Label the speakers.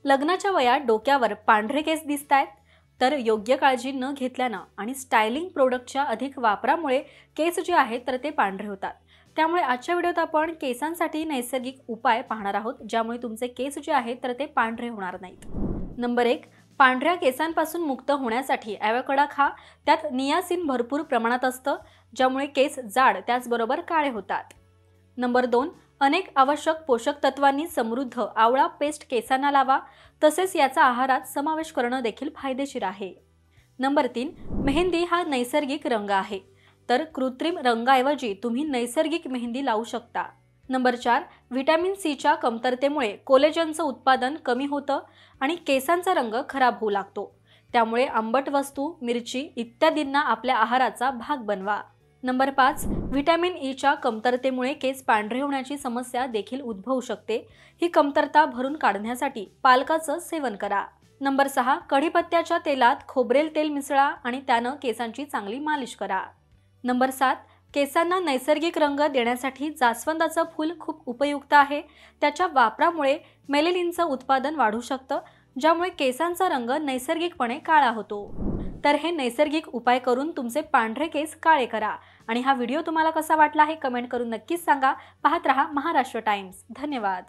Speaker 1: लग्नाच्या वयात डोक्यावर पांढरे केस दिसतायत, तर योग्य काळजी न घेतल्यानं आणि स्टायलिंग प्रोडक्टच्या अधिक वापरामुळे केस जे आहेत तर ते पांढरे होतात। त्यामुळे आजच्या व्हिडिओत आपण केसांसाठी नैसर्गिक उपाय पाहणार आहोत, ज्यामुळे तुमचे केस जे आहेत तर ते पांढरे होणार नाहीत। नंबर 1, पांढऱ्या केसांपासून मुक्त होण्यासाठी ॲवोकाडो खा। त्यात नियासिन भरपूर प्रमाणात असतं, ज्यामुळे केस जाड त्याचबरोबर काळे होतात। नंबर 2, अनेक आवश्यक पोषक तत्वांनी समृद्ध आवळा पेस्ट केसांना लावा, तसेच याचा आहारात समावेश करणं देखील फायदेशीर आहे। नंबर 3, मेहंदी हा नैसर्गिक रंग आहे, तर कृत्रिम रंगाऐवजी तुम्ही नैसर्गिक मेहंदी लावू शकता। नंबर 4, व्हिटॅमिन सीच्या कमतरतेमुळे कोलेजनचं उत्पादन कमी होतं आणि केसांचा रंग खराब होऊ लागतो। त्यामुळे आंबट वस्तू, मिरची इत्यादींना आपल्या आहाराचा भाग बनवा। नंबर 5, व्हिटॅमिन ईच्या कमतरतेमुळे केस पांढरे होण्याची समस्या देखील उद्भवू शकते। ही कमतरता भरून काढण्यासाठी पालकाचं सेवन करा। नंबर 6, कढीपत्त्याच्या तेलात खोबरेल तेल मिसळा आणि त्यानं केसांची चांगली मालिश करा। नंबर 7, केसांना नैसर्गिक रंग देण्यासाठी जास्वंदाचं फूल खूप उपयुक्त आहे। त्याच्या वापरामुळे मेलेनिनचं उत्पादन वाढू शकतं, ज्यामुळे केसांचा रंग नैसर्गिकपणे काळा होतो। तर हे नैसर्गिक उपाय करून तुमचे पांढरे केस काळे करा। आणि हा व्हिडिओ तुम्हाला कसा वाटला हे कमेंट करून नक्कीच सांगा। पाहत रहा महाराष्ट्र टाइम्स। धन्यवाद।